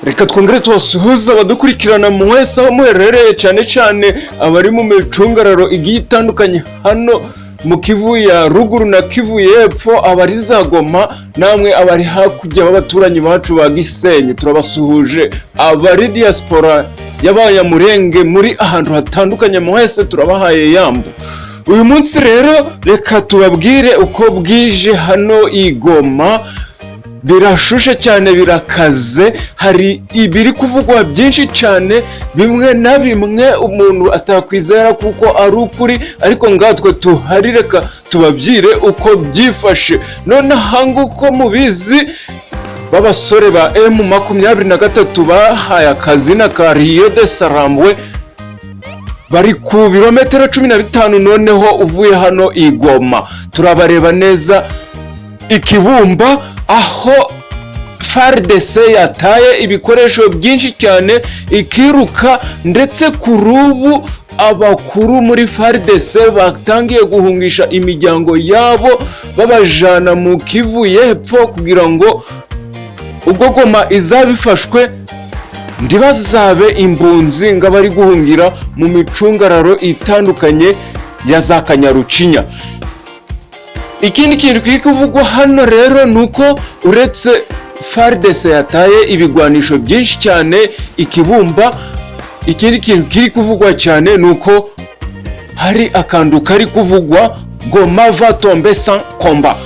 reka twongere tubasuhuza abadukurikirana mwese aho muherereye cyane cyane abari mu micungararo igiye itandukanye hano mu Kivu ya ruguru na Kivu y'epfo, abari za Goma namwe abari hakurya b'abaturanyi bacu ba Gisenyi turabasuhuje, abari diaspora y'abanyamurenge muri ahantu hatandukanye mwese turabahaye yambo. Uyu munsi rero reka tubabwire uko bwije hano i Goma. Birashushe cyane, birakaze, hari ibiri kuvugwa byinshi cyane, bimwe na bimwe umuntu atakwizera kuko ari ukuri, ariko ngatwe tuhari reka tubabyire uko byifashe. None hanga uko mubizi b'abasore ba M23 bahaye akazina ka RY'AMERIKA bari ku birometero 15 noneho uvuye hano i Goma. Turabareba neza ikibumba aho Fardc yataye ibikoresho byinshi cyane ikiruka, ndetse kuri ubu abakuru muri Fardc batangiye guhungisha imiryango yabo babajana mu Kivu y'epfo kugira ngo ubwo Goma izabifashwe ndibazabe imbunzi nga bari guhungira mu micungararo itandukanye ya za Kanyarucinya. Ikindi kintu kiri kuvugwa hano rero nuko uretse Fardc yataye ibigwanisho byinshi cyane ikibumba, ikindi kintu kiri kuvugwa cyane nuko hari akantu kari kuvugwa Goma va tomber sans combat.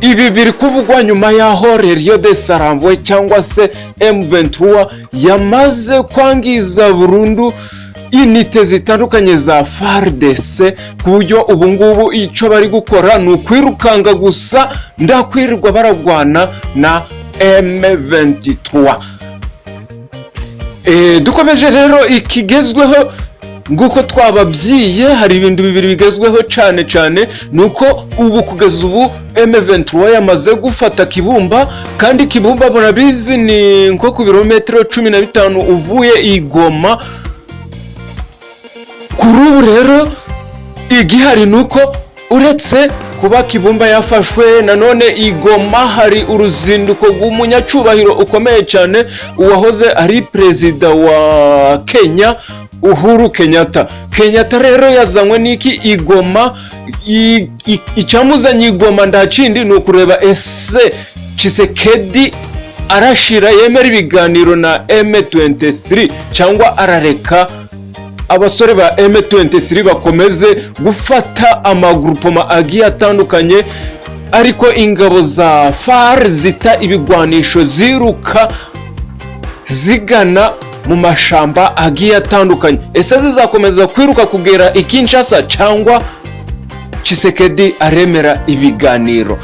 Ibi biri kuvugwa nyuma yaho RY'AMERIKA cyangwa se M23 yamaze kwangiza burundu inite zitandukanye za Fardc, ku buryo ubu ngubu icyo bari gukora ni ukwirukanga gusa ndakwirirwa baragwana na M23. Dukomeje rero ikigezweho nguko twababyiye, hari ibintu bibiri bigezweho cyane cyane, nuko ubu kugeza ubu M23 yamaze gufata Kibumba, kandi Kibumba murabizi ni nko ku birometero 15 uvuye i Goma. Kuri ubu rero igihari nuko uretse kuba Kibumba yafashwe, nanone i Goma hari uruzinduko rw'umunyacubahiro ukomeye cyane uwahoze ari perezida wa Kenya, Uhuru Kenyatta. Kenyatta rero yazanywe n'iki i Goma, icyamuzanye i Goma ndakindi ni ukureba ese Tshisekedi arashira yemera ibiganiro na M23 cyangwa arareka abasore ba M23 bakomeze gufata amagrupoma agiye atandukanye, ariko ingabo za FARC zita ibigwanisho ziruka zigana mu mashamba agiye atandukanye. Ese zizakomeza kwiruka kugera i Kinshasa cyangwa Tshisekedi aremera ibiganiro?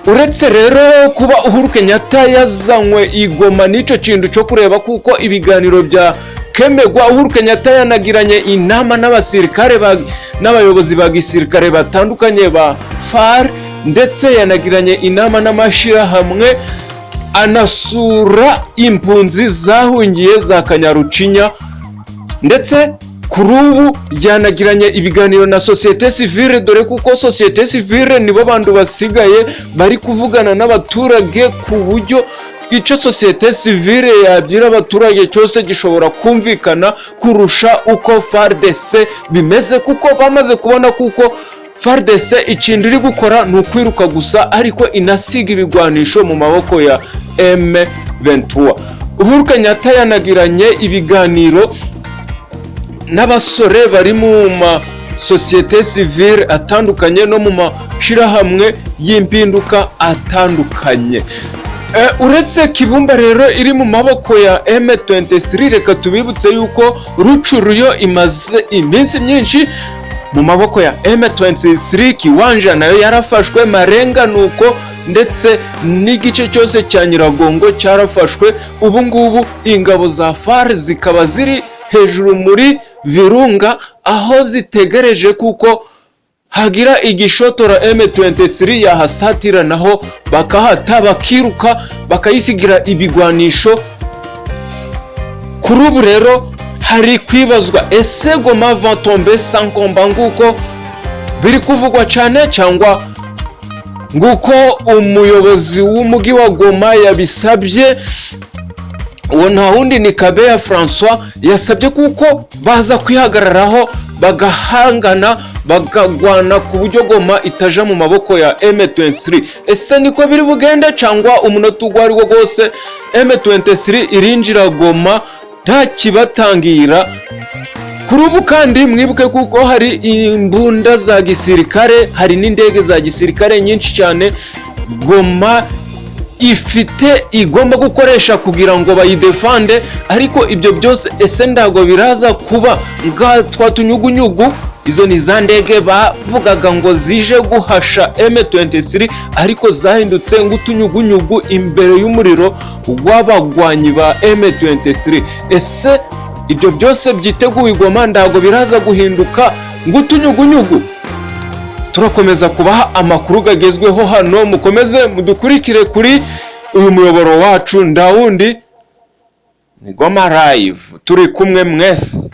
Uretse rero kuba Uhuru Kenyatta yazanywe i Goma n'icyo kintu cyo kureba kuko ibiganiro bya kemegwa, Uhuru Kenyatta yanagiranye inama n'abasirikare n'abayobozi ba gisirikare batandukanye ba FARC, ndetse yanagiranye inama n'amashirahamwe, anasura impunzi zahungiye za Kanyarucinya, ndetse kuri ubu yanagiranye ibiganiro na societe civile, dore kuko societe civile nibo bantu basigaye bari kuvugana n'abaturage ku buryo icyo societe civile yabyira abaturage cyose gishobora kumvikana kurusha uko Fardc bimeze, kuko bamaze kubona kuko Fardc ikintu iri gukora ni ukwiruka gusa, ariko inasiga ibigwanisho mu maboko ya M23. Uhuru Kenyatta yanagiranye ibiganiro n'abasore bari mu ma societe civile atandukanye no mu mashirahamwe y'impinduka atandukanye. Uretse Kibumba rero iri mu maboko ya M23, reka tubibutse yuko Rucuruyo imaze iminsi myinshi mu maboko ya M23, Kiwanja nayo yarafashwe, Marenga nuko, ndetse n'igice cyose cya Nyiragongo cyarafashwe. Ubu ngubu ingabo za FARC zikaba ziri hejuru muri Virunga, aho zitegereje kuko hagira igishotora M23 yahasatira, naho bakahata bakiruka bakayisigira ibigwanisho. Kuri ubu rero hari kwibazwa ese Goma va tomber sans combat nguko biri kuvugwa cyane, cyangwa nguko umuyobozi w'umugi wa Goma yabisabye uwo nta wundi ni Kabeya François, yasabye kuko baza kwihagararaho bagahangana bagagwana ku buryo Goma itaja mu maboko ya M23. Ese niko biri bugende cyangwa umunota ugwari wo gose M23 irinjira Goma nta kibatangira? Kuri ubu kandi mwibuke kuko hari imbunda za gisirikare, hari n'indege za gisirikare nyinshi cyane Goma igomba gukoresha kugira ngo bayidefande, ariko ibyo byose ese ndago biraza kuba nga twatunyugunyugu? Izo ni za ndege bavugaga ngo zije guhasha M23 ariko zahindutse ngutunyugunyugu imbere y'umuriro w'abagwanyi ba M23. Ese ibyo byose byiteguye Goma ndago biraza guhinduka ngutunyugunyugu? Turakomeza kubaha amakuru gagezweho hano, mukomeze mudukurikire kuri uyu muyoboro wacu ndawundi ni Goma Live, turi kumwe mwese.